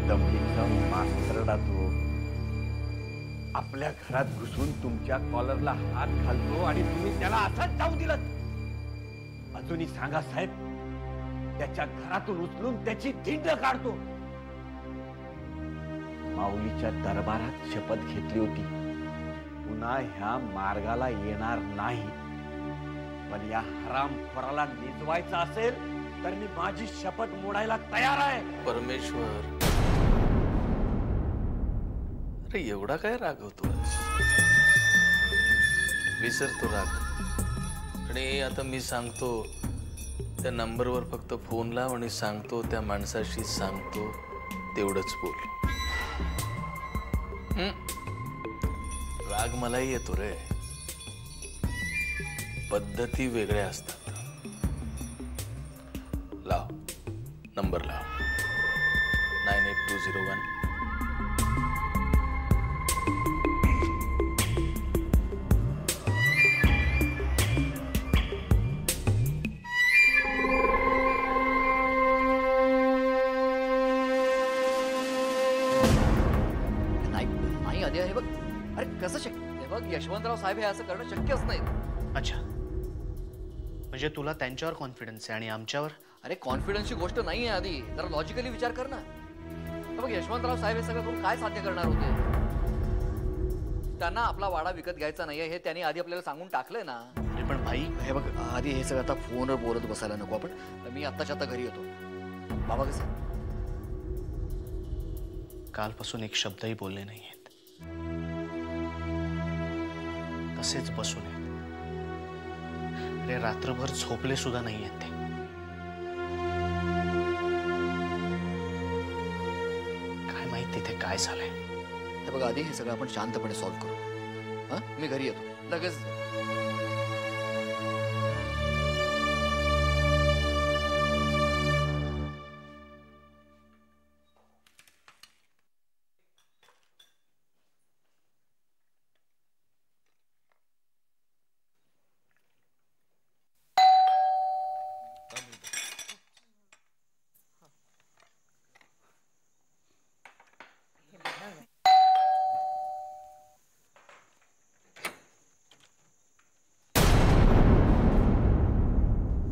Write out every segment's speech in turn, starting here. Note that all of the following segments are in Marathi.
दमडीचा मास्तरडा तो आपल्या घरात घुसून तुमच्या कॉलरला हात घालतो आणि तुम्ही त्याला असंच जाऊ दिलं. अजूनही सांगा साहेब, त्याच्या घरातून उचलून त्याची धिंड काढतो. माऊलीच्या दरबारात शपथ घेतली होती, पुन्हा ह्या मार्गाला येणार नाही. पण या हरामखोराला निजवायचं असेल तर मी माझी शपथ मोडायला तयार आहे. परमेश्वर, अरे एवढा काय रागवतो? विसरतो राग. आणि आता मी सांगतो त्या नंबरवर फक्त फोन लाव आणि सांगतो त्या माणसाशी सांगतो तेवढंच बोल. राग मलाही येतो रे, पद्धती वेगळ्या असतात. लाव नंबर लाव 98201. नाही आधी हे बघ. अरे कसं शक्य? हे बघ, यशवंतराव साहेब हे असं करणं शक्यच नाही. अच्छा, म्हणजे तुला त्यांच्यावर कॉन्फिडन्स आहे आणि आमच्यावर? अरे कॉन्फिडन्सची गोष्ट नाही आहे आधी, जरा लॉजिकली विचार कर ना. बघ, यशवंतराव साहेब हे सगळं करून काय साध्य करणार होते? त्यांना आपला वाडा विकत घ्यायचा नाहीये हे त्यांनी आधी आपल्याला सांगून टाकलंय ना. अरे पण भाई, हे बघ, आधी हे सगळं आता फोनवर बोलत बसायला नको आपण. मी आत्ताच्या आता घरी येतो. बाबा कसं? कालपासून एक शब्दही बोलले नाहीयेत, तसेच बसून आहेत. अरे रात्रभर झोपले सुद्धा नाहीयेत ते. काय माहित तिथे काय झालंय. हे बघा, आधी हे सगळं आपण शांतपणे सॉल्व्ह करू. हा, मी घरी येतो लगेच.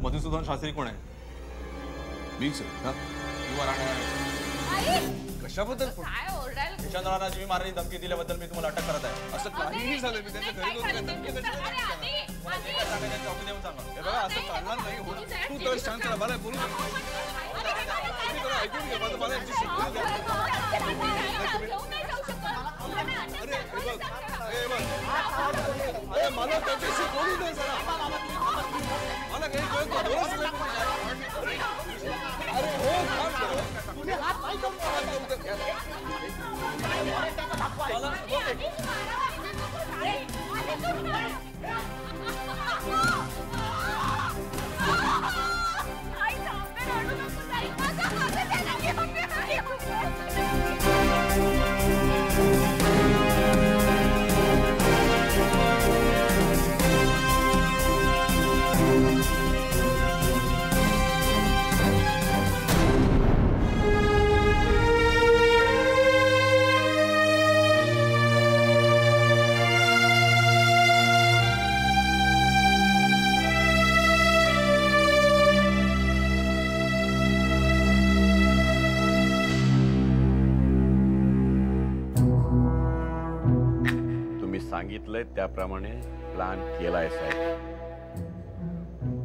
मधुसूदन शास्त्री कोण आहे? मीच कशाबद्दल? यशवंतरावांना जीवी मारण्याची धमकी दिल्याबद्दल मी तुम्हाला अटक करत आहे. असं काहीही झालं मी त्यांच्या घरी जाऊन धमकी देऊन सांगा. हे बघा, असं चालणार नाही. तू तर शांत राहा, मला बोलू ऐकून घे. मला याची अरे मला त्याच्याशी बोलू दे जरा. मला काही अरे हो, तुम्ही हात नाही करून सांगितलंय त्याप्रमाणे प्लॅन केलाय साहेब.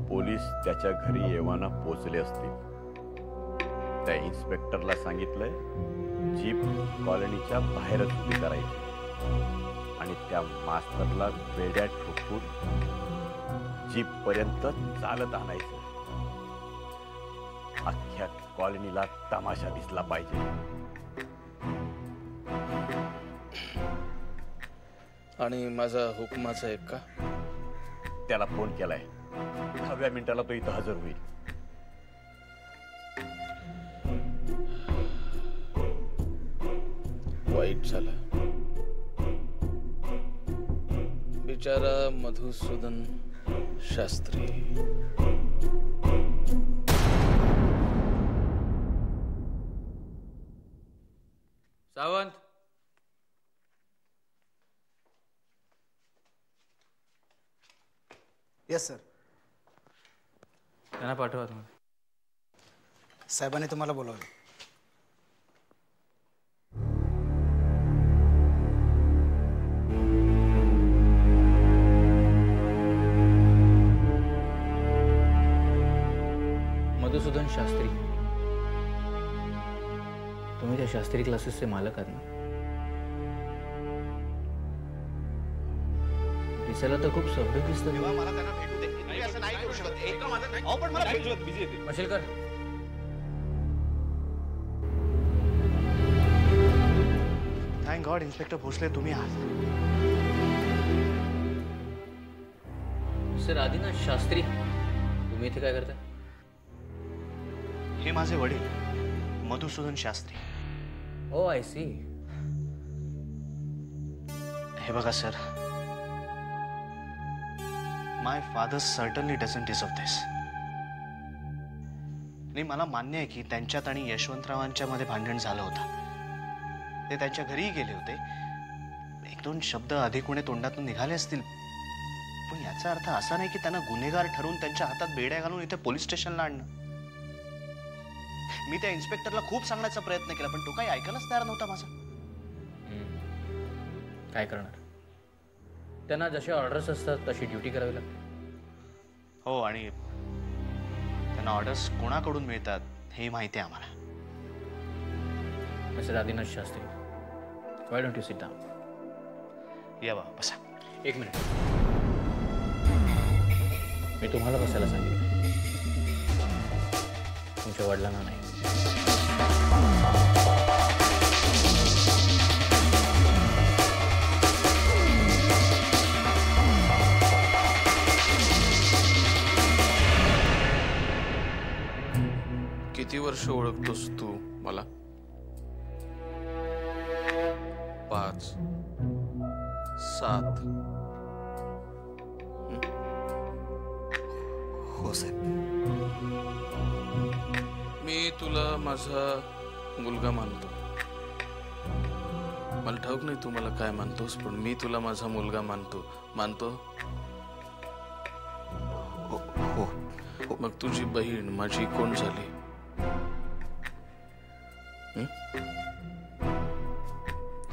पोलीस त्याच्या घरी येवाना पोचले असतील. त्या इन्स्पेक्टरला सांगितलंय जीप कॉलनीच्या बाहेरच उभी करायची आणि त्या मास्तरला बेड्या ठोकून जीप पर्यंत चालत आणायचं. अख्ख्या कॉलनीला तमाशा दिसला पाहिजे. आणि माझा हुकमाचा एक का? त्याला फोन केलाय. 10व्या मिनिटाला तो इथं हजर होईल. वाईट झालं. बिचारा मधुसूदन शास्त्री. Sawant, yes sir. त्यांना पाठवा तुम्हाला. साहेबांनी तुम्हाला बोलवलं. मधुसूदन शास्त्री, तुम्ही त्या शास्त्री क्लासेसचे मालक आहात ना? दिसायला तर खूप सभ्य दिसतं. मला त्यांना भेटू दे. तुम्ही असं नाही करू शकत. अहो, पण मला मशिलकर, थँक गॉड इन्स्पेक्टर भोसले तुम्ही आहात. सर आदिनाथ शास्त्री, तुम्ही इथे काय करताय? हे माझे वडील Madhusudan Shastri. Oh I see. हे बघा sir, my father certainly doesn't deserve this. नाही, मला मान्य आहे की त्यांच्यात आणि यशवंतरावांच्या मध्ये भांडण झालं होतं. ते त्यांच्या घरीही गेले होते. एक दोन शब्द अधिकपणे तोंडातून निघाले असतील, पण याचा अर्थ असा नाही की त्यांना गुन्हेगार ठरवून त्यांच्या हातात बेड्या घालून इथे पोलीस स्टेशनला आणणं. मी त्या इन्स्पेक्टरला खूप सांगण्याचा प्रयत्न केला, पण तो काही ऐकायलाच तयार नव्हता माझा. काय करणार, त्यांना जशा ऑर्डर्स असतात तशी ड्युटी करावी लागते. हो, आणि त्यांना ऑर्डर्स कोणाकडून मिळतात हे माहिती आहे आम्हाला. Mister Adinath Shastri, why don't you sit down? या बाबा बसा. एक मिनिट, मी तुम्हाला बसायला सांगितलं, तुमच्या वडिलांना नाही. किती वर्ष ओळखतोस तू मला? 5, 7. हो साहेब. मी तुला माझा मुलगा मानतो. मला ठाऊक नाही तू मला काय मानतोस, पण मी तुला माझा मुलगा मानतो. हो हो. मग तुझी बहीण माझी कोण झाली?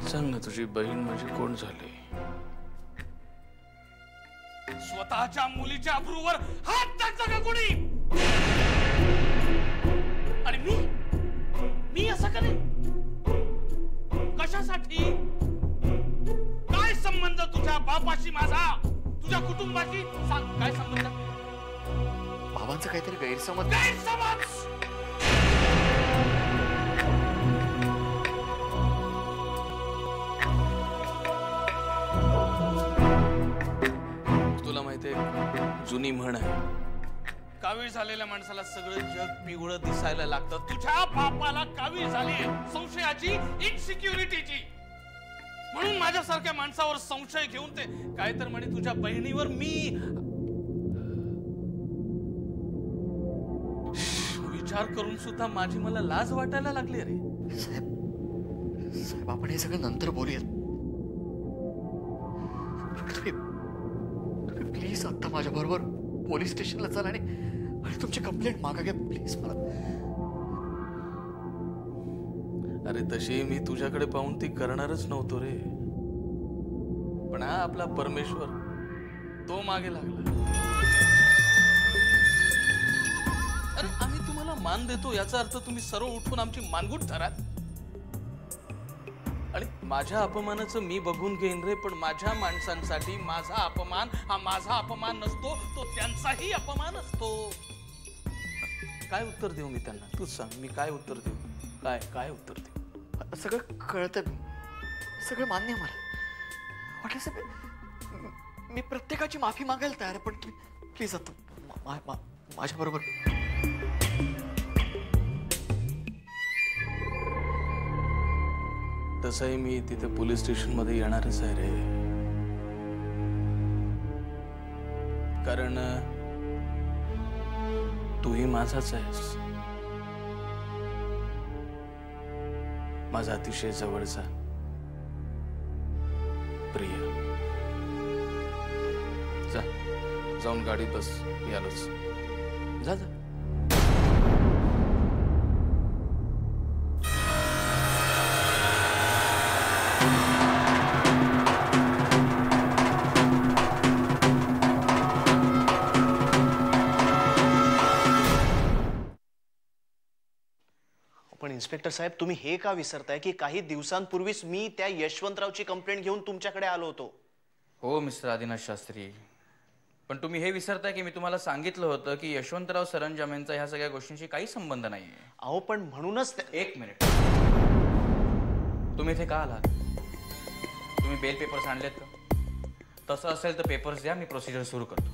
सांग ना, तुझी बहीण माझी कोण झाली? स्वतःच्या मुलीच्या अब्रूवर हात टाकता का कोणी? आणि मी असं करेन? कशासाठी? काय संबंध तुझ्या बापाशी माझा, तुझ्या कुटुंबाशी? सांग, काय संबंध? बाबांचा काहीतरी गैरसमज. तुला माहितीये, जुनी म्हण आहे, कावीळ झालेल्या माणसाला सगळं जग पिवळं दिसायला लागतं. तुझ्या बापाला कावीळ झाली संशयाची, इनसिक्युरिटीची. म्हणून माझ्यासारख्या माणसावर संशय घेऊन ते काय तर म्हणे तुझ्या बहिणीवर मी विचार करून सुद्धा माझी मला लाज वाटायला लागली. रे साहेब, आपण हे सगळं नंतर बोलूयात. तुम्ही प्लीज आता माझ्या बरोबर पोलीस स्टेशनला चला आणि तुमची कंप्लेंट मागा घ्या प्लीज. मला अरे तशी मी तुझ्याकडे पाहून ती करणारच नव्हतो रे, पण हा आपला परमेश्वर तो मागे लागला. अरे आम्ही तुम्हाला मान देतो याचा अर्थ तुम्ही सर्व उठून आमची मानगूट धरात. आणि माझ्या अपमानाचं मी बघून घेईन रे, पण माझ्या माणसांसाठी माझा अपमान हा माझा अपमान नसतो, तो त्यांचाही अपमान असतो. काय उत्तर देऊ मी त्यांना? तूच सांग, मी काय उत्तर देऊ? काय उत्तर देऊ? सगळं कळतं, सगळं मान्य आहे मला. वाटलं साहेब, मी प्रत्येकाची माफी मागायला तयार आहे, पण तुम्ही प्लीज आता माझ्या बरोबर. तसंही मी तिथे पोलीस स्टेशन मध्ये येणारच आहे रे, कारण तूही माझाच आहेस. माझा अतिशय जवळचा प्रिय. जा, जाऊन गाडीत बस, यालोच. जा जा. पण इन्स्पेक्टर साहेब, तुम्ही हे का विसरताय की काही दिवसांपूर्वीच मी त्या यशवंतरावची कंप्लेंट घेऊन तुमच्याकडे आलो होतो. हो मिस्टर आदिनाथ शास्त्री, पण तुम्ही हे विसरताय की मी तुम्हाला सांगितलं होतं की यशवंतराव सरंजाम यांचा ह्या सगळ्या गोष्टींशी काही संबंध नाहीये. अहो पण म्हणूनच एक मिनिट, तुम्ही इथे का आलात? तुम्ही बेल पेपर्स आणलेत का? तसं असेल तर पेपर्स द्या, मी प्रोसिजर सुरू करतो.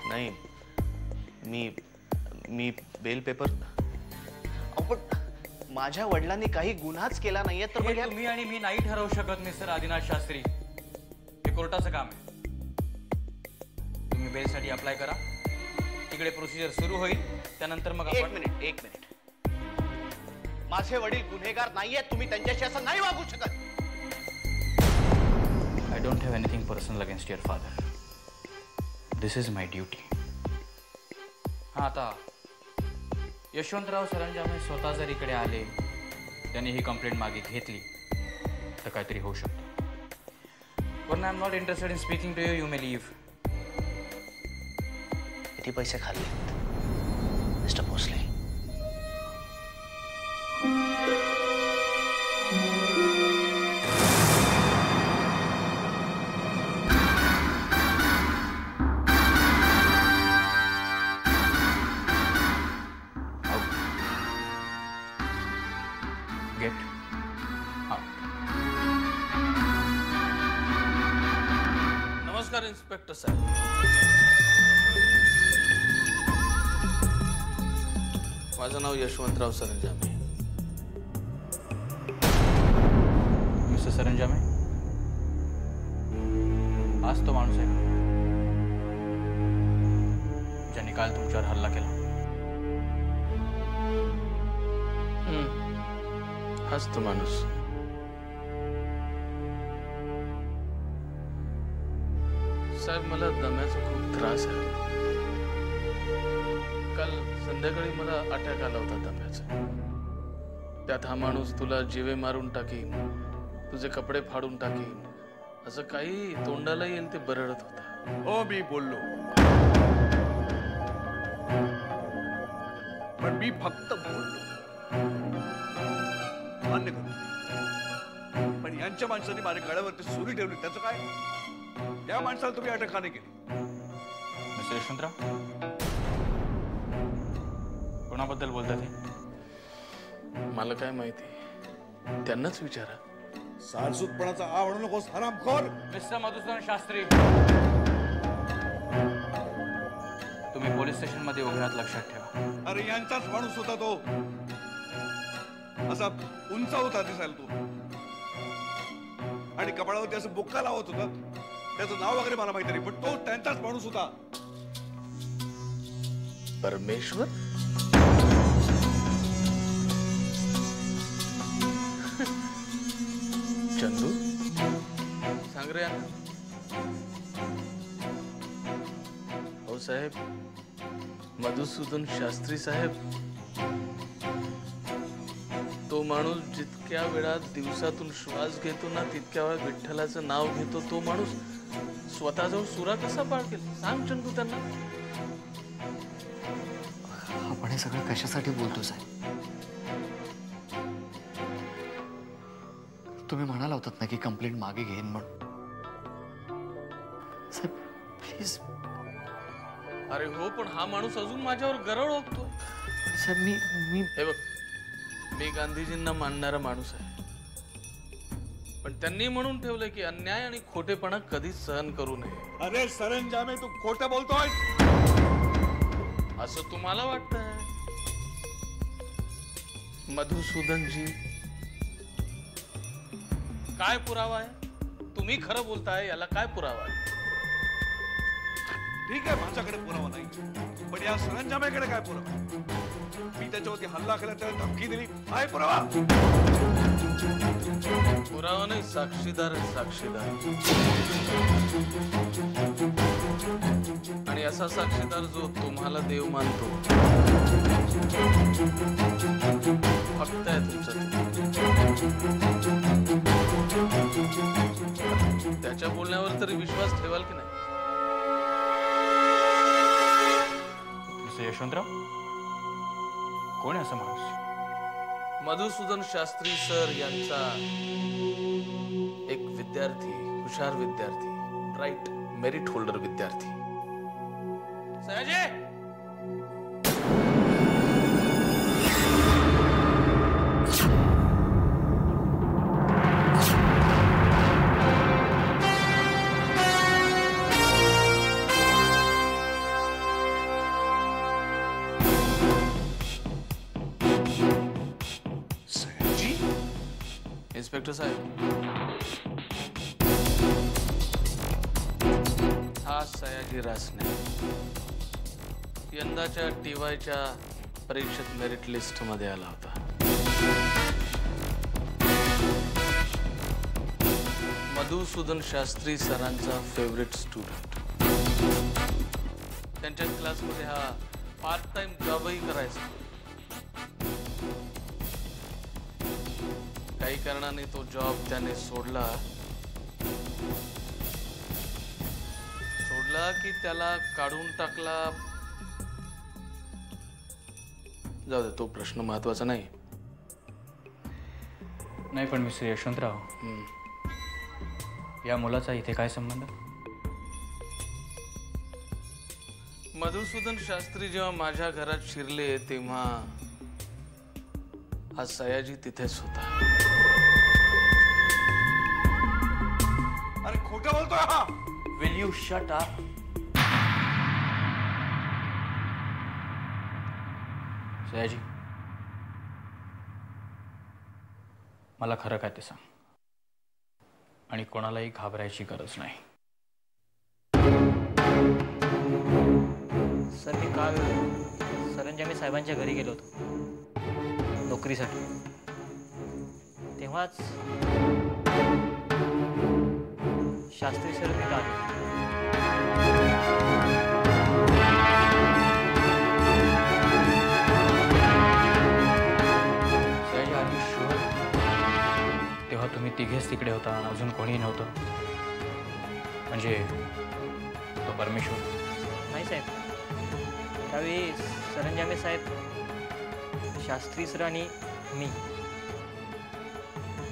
नाही, मी बेल पेपर. पण माझ्या वडिलांनी काही गुन्हाच केला नाहीये तर मग तुम्ही आणि मी नाही ठरवू शकत मिस्टर आदिनाथ शास्त्री. हे कोर्टाचं काम आहे. तुम्ही बेलसाठी अप्लाय करा, तिकडे प्रोसिजर सुरू होईल, त्यानंतर मग एक मिनिट. माझे वडील गुन्हेगार नाहीयेत, तुम्ही त्यांच्याशी असं नाही वागू शकत. I don't have anything personal against your father. This is my duty. हा, आता यशवंतराव सरंजामे स्वतः जर इकडे आले, त्यांनी ही कंप्लेंट मागे घेतली तर काहीतरी होऊ शकतं. पण I am not interested in speaking to you. You may leave. किती पैसे खाल्ले मिस्टर भोसले? Get out. नमस्कार इन्स्पेक्टर साहेब. माझं नाव यशवंतराव सरंजामे. मिस्टर सरंजामे, आज तो माणूस आहे ज्यांनी काल तुमच्यावर हल्ला केला? हाच तो माणूस. साहेब, मला दम्याचा खूप त्रास आहे. काल संध्याकाळी मला अटॅक आला होता दम्याचा. त्यात हा माणूस तुला जीवे मारून टाकीन, तुझे कपडे फाडून टाकीन, असं काही तोंडाला येईल ते बरळत होता. हो, मी बोललो, पण मी फक्त बोललो. मान्य करतो, पण यांच्या माणसांनी माझ्या गळ्यावरती सुरी ठेवली, त्याचं काय? त्या माणसाला तुम्ही अटक का नाही केली? मिस्टर यशवंतराव, कोणाबद्दल बोलतात हे? मला काय माहिती, त्यांनाच विचारा. सारसूतपणाचा आ म्हणू नकोस, हरामखोर. मिस्टर मधुसूदन शास्त्री, तुम्ही पोलीस स्टेशन मध्ये उभे आहात, लक्षात ठेवा. अरे यांचाच माणूस होता तो. असा उंच होता दिसायला तो, आणि कपाळावरती असं बुक्का लावत होता. त्याचं नाव वगैरे मला माहिती नाही, पण तो त्यांचाच माणूस होता. परमेश्वर. चंदू, सांग रे. हो साहेब, मधुसूदन शास्त्री साहेब, तो माणूस जितक्या वेळा दिवसातून श्वास घेतो ना, तितक्या वेळा विठ्ठलाचं नाव घेतो. तो माणूस स्वतःजवळ सुरा कसा पाळकेल? सांग चंदू त्यांना. आपण हे सगळं कशासाठी बोलतो साहेब? तुम्ही म्हणाला होतात ना की कंप्लेंट मागे घेईन म्हणून. साहेब प्लीज. अरे हो, पण हा माणूस अजून माझ्यावर गरळ ओकतो. साहेब मी हे बघ, मी गांधीजींना मानणारा माणूस आहे, पण त्यांनी म्हणून ठेवलंय की अन्याय आणि खोटेपणा कधीच सहन करू नये. अरे सरंजामे, तू खोटं बोलतोय असं तुम्हाला वाटतंय? मधुसूदनजी, काय पुरावा आहे? तुम्ही खरं बोलताय, याला काय पुरावा आहे? ठीक आहे, माझ्याकडे पुरावा नाही, पण या सरंजामेकडे काय पुरावा? मी त्याच्यावरती हल्ला केला, त्याला धमकी दिली, आहे पुरावा? पुरावा नाही, साक्षीदार आहे, साक्षीदार. आणि असा साक्षीदार जो तुम्हाला देव मानतो, फक्त आहे तुमचा. त्याच्या बोलण्यावर तरी विश्वास ठेवाल की नाही? यशवंतराव, कोण आहे असा माणूस? मधुसूदन शास्त्री सर यांचा एक विद्यार्थी, हुशार विद्यार्थी, ब्राइट मेरिट होल्डर विद्यार्थी. सयाजी, इन्स्पेक्टर साहेब, हा सयाजी रासने यंदाच्या टीवायच्या परीक्षेत मेरिट लिस्ट मध्ये आला होता. मधुसूदन शास्त्री सरांचा फेवरेट स्टुडंट. त्यांच्या क्लासमध्ये हा पार्ट टाइम जॉबही करायचा. काही कारणाने तो जॉब त्याने सोडला की त्याला काढून टाकला. जाऊ दे, तो प्रश्न महत्वाचा नाही. नाही, पण मिस्टर यशवंतराव, या मुलाचा इथे काय संबंध? मधुसूदन शास्त्री जेव्हा माझ्या घरात शिरले तेव्हा हा सयाजी तिथेच होता. अरे खोटं बोलतोय हा. Will you shut up? Sayaji, मला खरं काय ते सांग, आणि कोणालाही घाबरायची गरज नाही. सर, मी काल सरंजामी साहेबांच्या घरी गेलो होतो नोकरीसाठी. तेव्हाच शास्त्री सर तिथं आले. Sayaji, are you sure? तेव्हा तुम्ही तिघेच तिकडे होता, अजून कोणीही नव्हतं? म्हणजे तो परमेश्वर? नाही साहेब, त्यावेळी सरंजामे साहेब, शास्त्री सर आणि मी,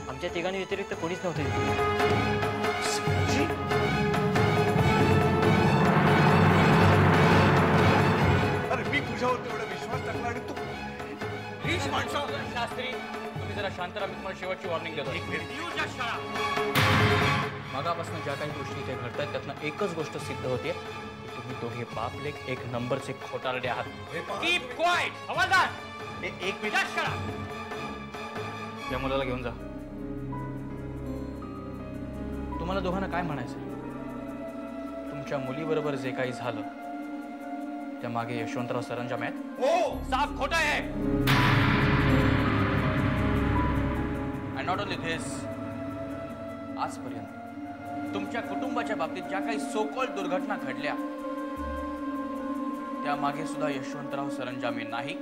आमच्या तिघांनी व्यतिरिक्त कोणीच नव्हते. अरे मी तुझ्यावर तेवढा विश्वास टाकला आणि तू हीच माणसा. शास्त्री, तुम्ही जरा शांत राहा. मी तुम्हाला शेवटची वॉर्निंग देतो. मगापासून ज्या काही गोष्टी इथे घडतात त्यातनं एकच गोष्ट सिद्ध होते की तुम्ही दोघे बाप लेक एक नंबरचे खोटारडे आहात. Keep quiet. हवालदार, एक मिनिट. या मुलाला घेऊन जा. तुम्हाला दोघांना काय म्हणायचं? तुमच्या मुलीबरोबर जे काही झालं त्या मागे यशवंतराव सरंजाम आहेत? हो. साफ खोटं आहे. अँड नॉट ओनली धिस, आजपर्यंत तुमच्या कुटुंबाच्या बाबतीत ज्या काही सोकॉल दुर्घटना घडल्या त्यामागे सुद्धा यशवंतराव सरंजामे नाही.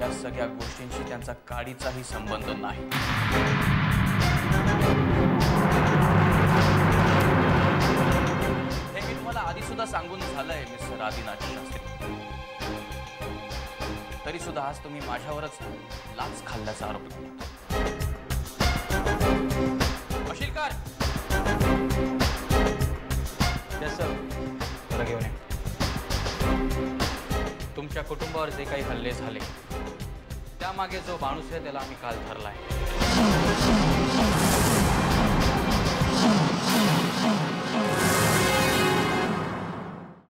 या सगळ्या गोष्टींशी त्यांचा काडीचाही संबंध नाही. हे मी तुम्हाला आधी सुद्धा सांगून झालंय मिस्टर आदिनाथ शास्त्री. तरी सुद्धा आज तुम्ही माझ्यावरच लाच खाल्ल्याचा आरोप केला. अशिलकार, त्याला घेऊन या. तुमच्या कुटुंबावर जे काही हल्ले झाले त्यामागे जो माणूस आहे त्याला आम्ही काल धरलाय.